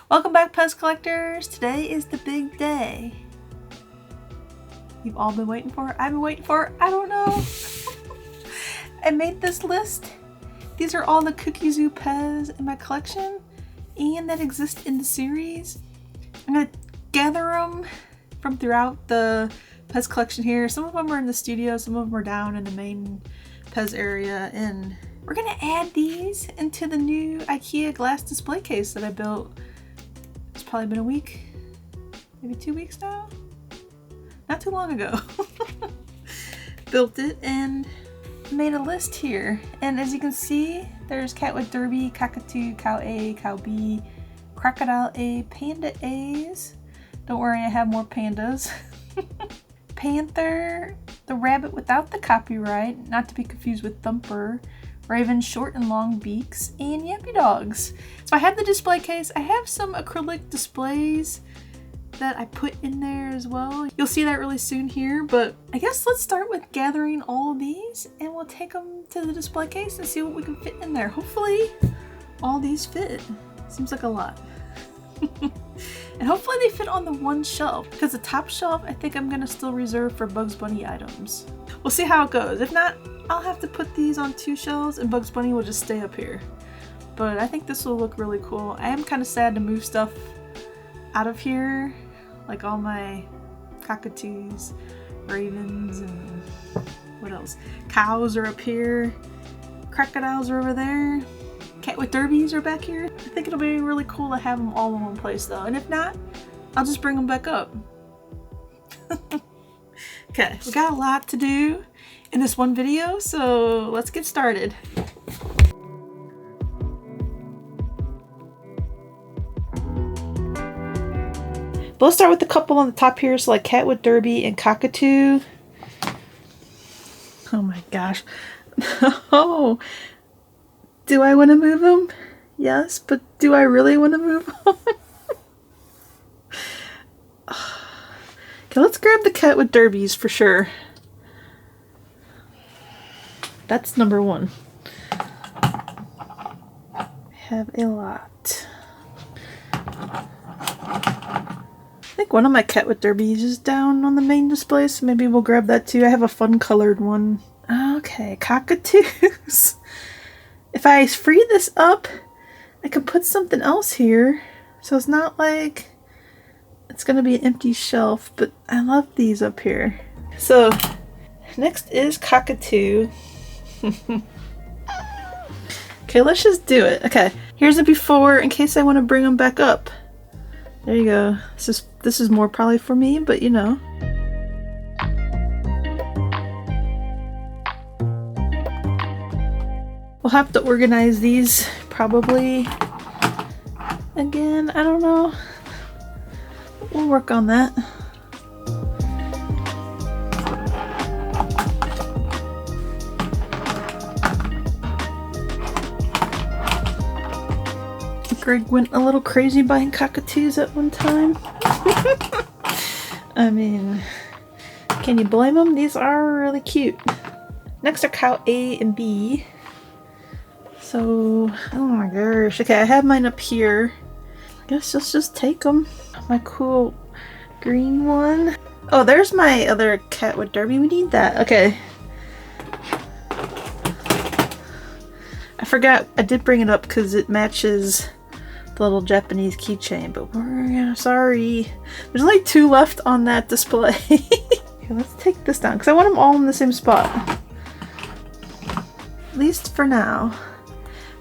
Welcome back, PEZ collectors. Today is the big day. You've all been waiting for it. I've been waiting for it. I don't know. I made this list. These are all the Kooky Zoo PEZ in my collection and that exist in the series. I'm going to gather them from throughout the PEZ collection here. Some of them are in the studio, some of them are down in the main PEZ area, and we're going to add these into the new IKEA glass display case that I built. It's probably been a week, maybe 2 weeks now? Not too long ago. Built it and made a list here. And as you can see, there's cat with Derby, Cockatoo, cow A, cow B, Crocodile A, Panda A's. Don't worry, I have more pandas. Panther, the rabbit without the copyright, not to be confused with Thumper, Raven, short and long beaks, and Yappy Dogs. So I had the display case. I have some acrylic displays that I put in there as well. You'll see that really soon here, but I guess let's start with gathering all of these and we'll take them to the display case and see what we can fit in there. Hopefully all these fit. Seems like a lot. And hopefully they fit on the one shelf, because the top shelf I think I'm gonna still reserve for Bugs Bunny items. We'll see how it goes. If not, I'll have to put these on 2 shelves and Bugs Bunny will just stay up here. But I think this will look really cool. I am kind of sad to move stuff out of here, like all my Cockatoos, ravens, and what else? Cows are up here, crocodiles are over there, cat with derbies are back here. I think it'll be really cool to have them all in one place though, and if not, I'll just bring them back up. Okay, we got a lot to do in this one video, so let's get started. But let's start with the couple on the top here, so like cat with derby and cockatoo. Oh my gosh. Oh, do I want to move them? Yes, but do I really want to move them? Okay, let's grab the cat with derbies for sure. That's number 1. I have a lot. I think one of my cat with derbies is down on the main display, so maybe we'll grab that too. I have a fun colored one. Okay, cockatoos. If I free this up, I could put something else here. So it's not like it's gonna be an empty shelf, but I love these up here. So next is cockatoo. Okay, let's just do it. Okay, here's a before in case I want to bring them back up. There you go. This is more probably for me, but you know. We'll have to organize these probably again. I don't know. We'll work on that. Greg went a little crazy buying cockatoos at one time. I mean, can you blame them? These are really cute. Next are cow A and B. So, oh my gosh. Okay, I have mine up here. I guess let's just take them. My cool green one. Oh, there's my other cat with derby. We need that. Okay. I forgot. I did bring it up because it matches the little Japanese keychain, but sorry. There's only 2 left on that display. Okay, let's take this down because I want them all in the same spot. At least for now.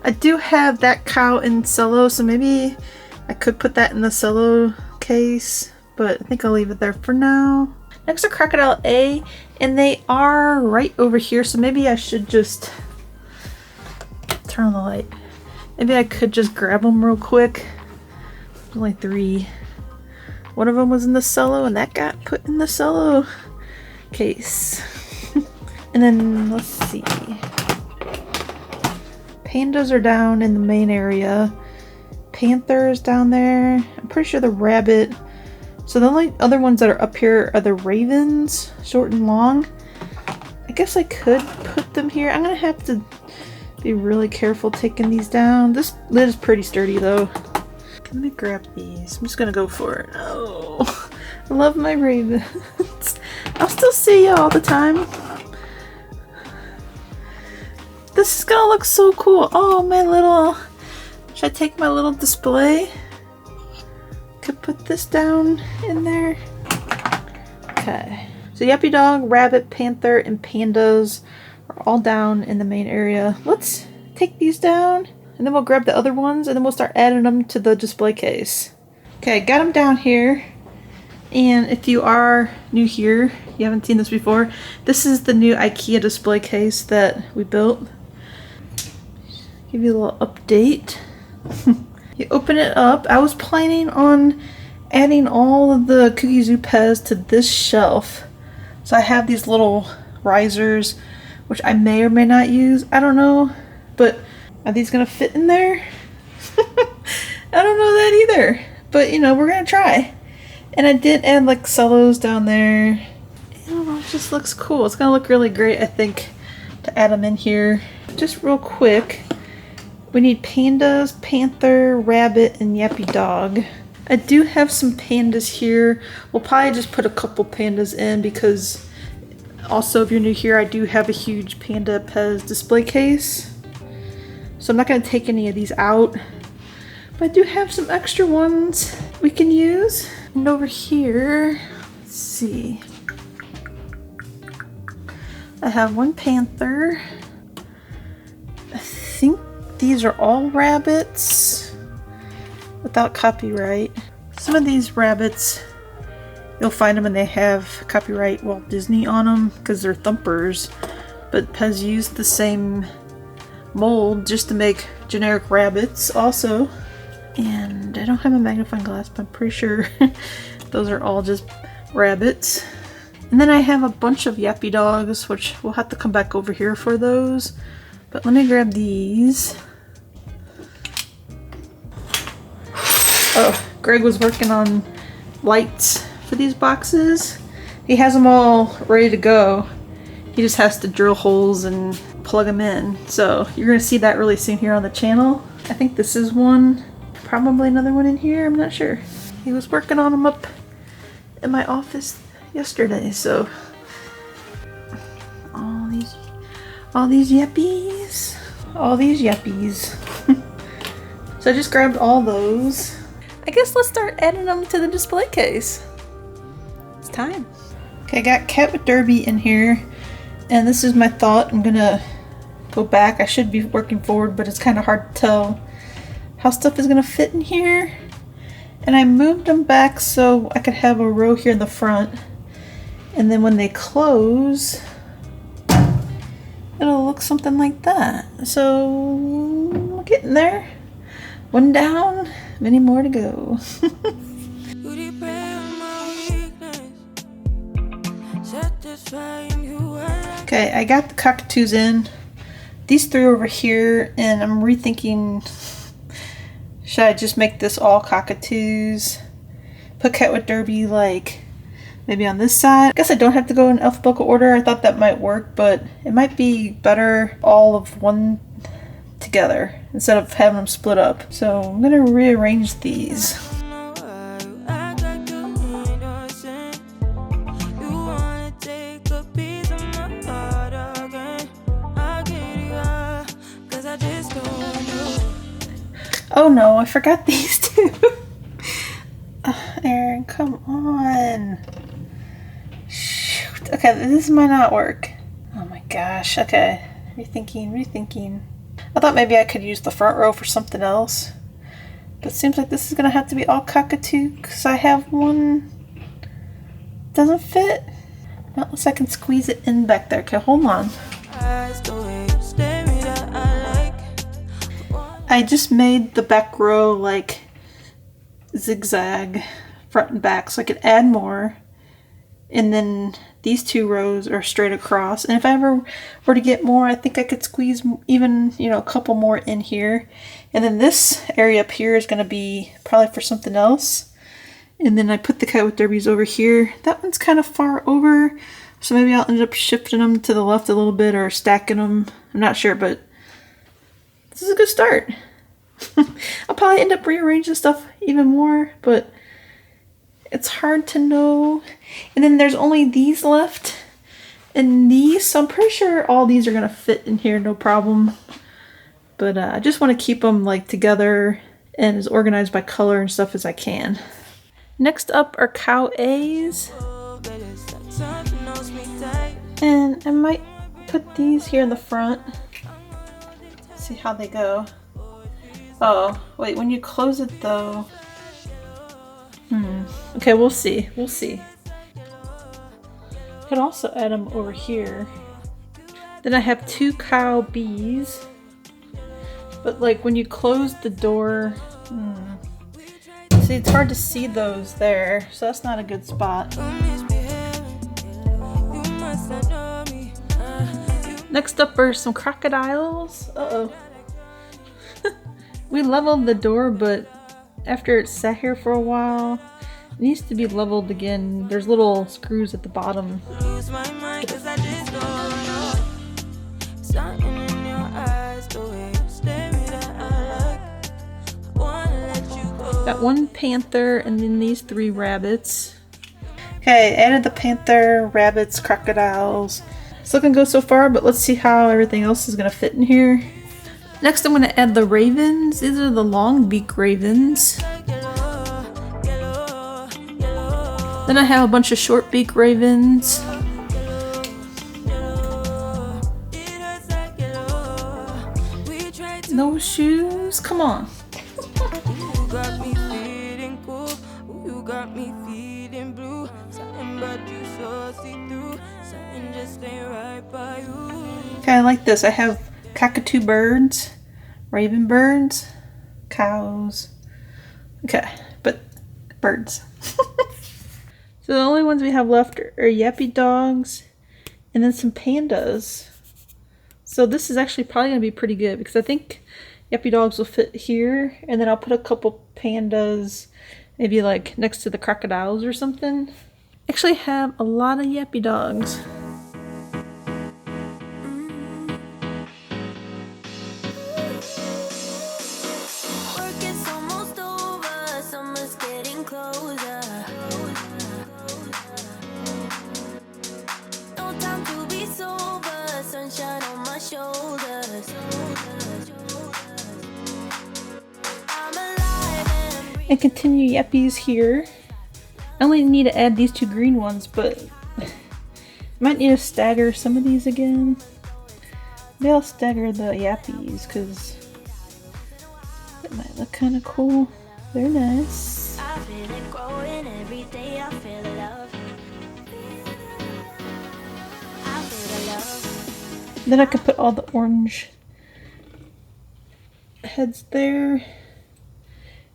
I do have that cow in cello, so maybe I could put that in the cello case, but I think I'll leave it there for now. Next are Crocodile A, and they are right over here, so maybe I should just turn on the light. Maybe I could just grab them real quick. There's only 3. One of them was in the cello, and that got put in the cello case. And then, let's see. Pandas are down in the main area. Panther is down there. I'm pretty sure the rabbit. So the only other ones that are up here are the ravens, short and long. I guess I could put them here. I'm gonna have to be really careful taking these down. This lid is pretty sturdy though. Let me grab these. I'm just gonna go for it. Oh, I love my ravens. I'll still see you all the time. This is gonna look so cool. Oh, my little... Should I take my little display? Could put this down in there. Okay. So Yappy Dog, Rabbit, Panther, and Pandas are all down in the main area. Let's take these down, and then we'll grab the other ones, and then we'll start adding them to the display case. Okay, got them down here. And if you are new here, you haven't seen this before, this is the new IKEA display case that we built. Give you a little update. You open it up. I was planning on adding all of the Kooky Zoo PEZ to this shelf. So I have these little risers, which I may or may not use. I don't know. But are these going to fit in there? I don't know that either. But, you know, we're going to try. And I did add like cellos down there. I don't know, it just looks cool. It's going to look really great, I think, to add them in here. Just real quick. We need Pandas, Panther, Rabbit, and Yappy Dog. I do have some Pandas here. We'll probably just put a couple Pandas in because also if you're new here, I do have a huge Panda PEZ display case. So I'm not going to take any of these out. But I do have some extra ones we can use. And over here, let's see. I have one Panther. I think these are all rabbits without copyright. Some of these rabbits, you'll find them and they have copyright Walt Disney on them because they're thumpers. But PEZ used the same mold just to make generic rabbits also. And I don't have a magnifying glass, but I'm pretty sure those are all just rabbits. And then I have a bunch of Yappy Dogs, which we'll have to come back over here for those. But let me grab these. Oh, Greg was working on lights for these boxes. He has them all ready to go. He just has to drill holes and plug them in. So you're going to see that really soon here on the channel. I think this is one. Probably another one in here, I'm not sure. He was working on them up in my office yesterday, so all these yappies. So I just grabbed all those. I guess let's start adding them to the display case. It's time. Okay, I got Cat with Derby in here, and this is my thought. I'm gonna go back. I should be working forward, but it's kind of hard to tell how stuff is gonna fit in here. And I moved them back so I could have a row here in the front, and then when they close it'll look something like that. So we're getting there. One down, many more to go. Okay, I got the Cockatoos in. These three over here, and I'm rethinking, should I just make this all Cockatoos? Put Cat with Derby like maybe on this side. I guess I don't have to go in alphabetical order. I thought that might work, but it might be better all of one together instead of having them split up. So I'm gonna rearrange these. Oh no, I forgot these two. Erin, come on. Shoot. Okay, this might not work. Oh my gosh. Okay. Rethinking. I thought maybe I could use the front row for something else. But it seems like this is going to have to be all cockatoo because I have one. Doesn't fit. Not unless I can squeeze it in back there. Okay, hold on. I just made the back row like zigzag front and back so I could add more, and then these two rows are straight across, and if I ever were to get more, I think I could squeeze even, you know, a couple more in here, and then this area up here is going to be probably for something else. And then I put the Cat with Derbies over here. That one's kind of far over, so maybe I'll end up shifting them to the left a little bit or stacking them. I'm not sure, but this is a good start. I'll probably end up rearranging stuff even more, but it's hard to know. And then there's only these left. And these, so I'm pretty sure all these are gonna fit in here, no problem. But I just want to keep them like together and as organized by color and stuff as I can. Next up are cow A's. And I might put these here in the front. See how they go. Oh, wait, when you close it though. Okay, we'll see. We'll see. Could also add them over here. Then I have 2 cow B's. But like when you close the door, see, it's hard to see those there, so that's not a good spot. Next up are some crocodiles. Uh-oh. We leveled the door, but after it sat here for a while, it needs to be leveled again. There's little screws at the bottom. Got 1 panther and then these 3 rabbits. Okay, added the panther, rabbits, crocodiles. It's looking good so far, but let's see how everything else is gonna fit in here. Next I'm gonna add the ravens. These are the long beak ravens. Then I have a bunch of short beak ravens. No shoes? Come on. Okay, I like this. I have cockatoo birds, raven birds, cows. Okay, but birds. So the only ones we have left are Yappy Dogs and then some Pandas. So this is actually probably going to be pretty good because I think Yappy Dogs will fit here, and then I'll put a couple Pandas maybe like next to the Crocodiles or something. Actually have a lot of Yappy Dogs. And continue Yappies here. I only need to add these 2 green ones, but I might need to stagger some of these again. Maybe I'll stagger the Yappies because it might look kind of cool. They're nice. I feel it growing every day. I feel the love. I feel the love. Then I can put all the orange heads there.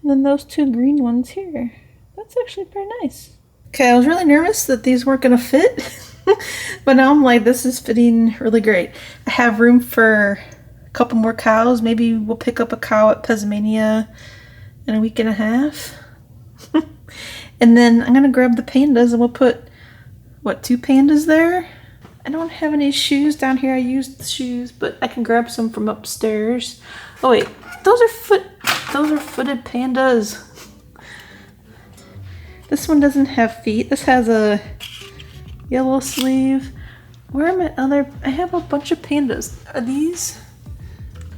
And then those 2 green ones here. That's actually pretty nice. Okay, I was really nervous that these weren't going to fit. But now I'm like, this is fitting really great. I have room for a couple more cows. Maybe we'll pick up a cow at PEZmania in a week and a half. And then I'm going to grab the pandas and we'll put, what, 2 pandas there? I don't have any shoes down here. I used the shoes, but I can grab some from upstairs. Oh wait, those are footed pandas. This one doesn't have feet. This has a yellow sleeve. Where are my other? I have a bunch of pandas. Are these?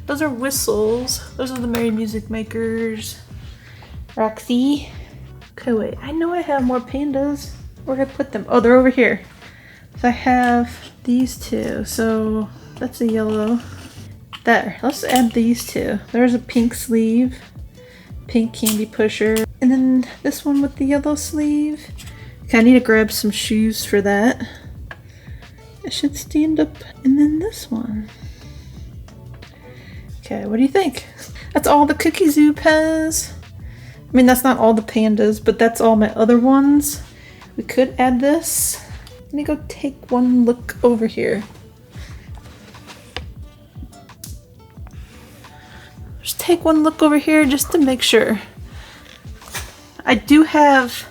Those are whistles. Those are the Merry Music Makers. Roxy. Okay, wait. I know I have more pandas. Where did I put them? Oh, they're over here. So I have these 2. So that's a yellow. There. Let's add these 2. There's a pink sleeve. Pink candy pusher. And then this one with the yellow sleeve. Okay, I need to grab some shoes for that. It should stand up. And then this one. Okay, what do you think? That's all the Kooky Zoo PEZ. I mean, that's not all the pandas, but that's all my other ones. We could add this. Let me go take one look over here. Just take one look over here just to make sure. I do have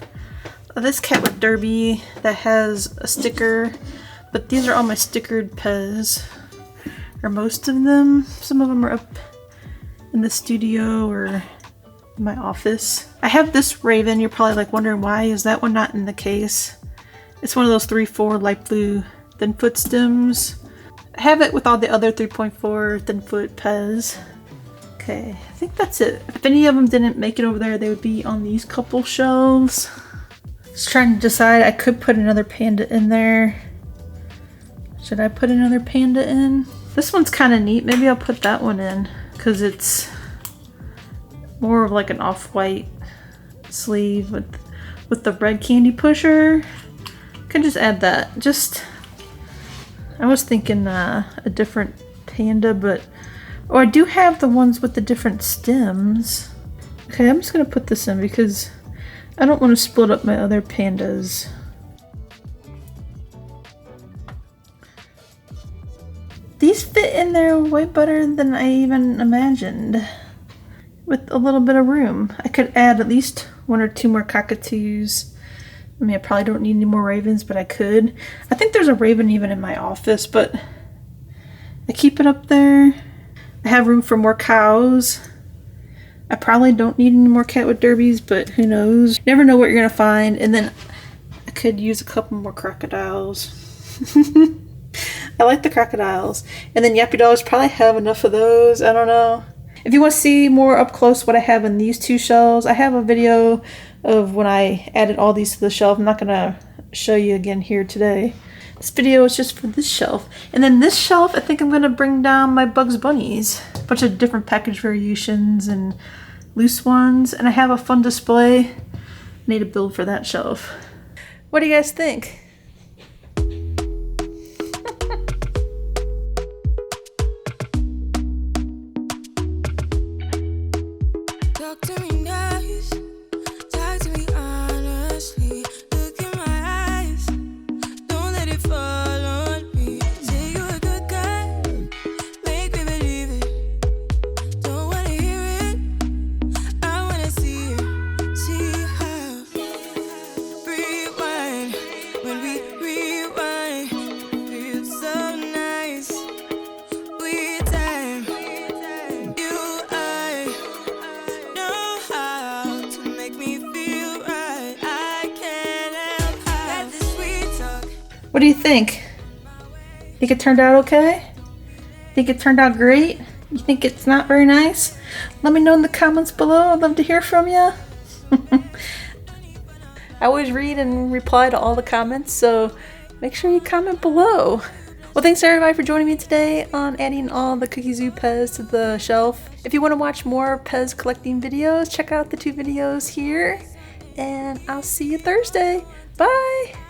this cat with Derby that has a sticker, but these are all my stickered PEZ, or most of them. Some of them are up in the studio or in my office. I have this Raven. You're probably like wondering why is that one not in the case. It's one of those 3/4 light blue thin foot stems. I have it with all the other 3.4 thin foot PEZ. Okay, I think that's it. If any of them didn't make it over there, they would be on these couple shelves. Just trying to decide, I could put another Panda in there. Should I put another Panda in? This one's kind of neat. Maybe I'll put that one in because it's more of like an off-white sleeve with the red candy pusher. Could just add that. I was thinking a different Panda, but oh, I do have the ones with the different stems. Okay, I'm just gonna put this in because I don't want to split up my other Pandas. These fit in there way better than I even imagined. With a little bit of room. I could add at least 1 or 2 more Cockatoos. I mean, I probably don't need any more ravens, but I could. I think there's a raven even in my office, but I keep it up there. I have room for more cows. I probably don't need any more Catwood derbies, but who knows? You never know what you're gonna find. And then I could use a couple more crocodiles. I like the crocodiles. And then Yappy Dogs probably have enough of those. I don't know. If you want to see more up close what I have in these 2 shelves, I have a video of when I added all these to the shelf. I'm not going to show you again here today. This video is just for this shelf. And then this shelf, I think I'm going to bring down my Bugs Bunnies. A bunch of different package variations and loose ones. And I have a fun display. I need a build for that shelf. What do you guys think? What do you think? Think it turned out okay? Think it turned out great? You think it's not very nice? Let me know in the comments below. I'd love to hear from you. I always read and reply to all the comments, so make sure you comment below. Well, thanks everybody for joining me today on adding all the Kooky Zoo PEZ to the shelf. If you want to watch more PEZ collecting videos, check out the 2 videos here. And I'll see you Thursday. Bye!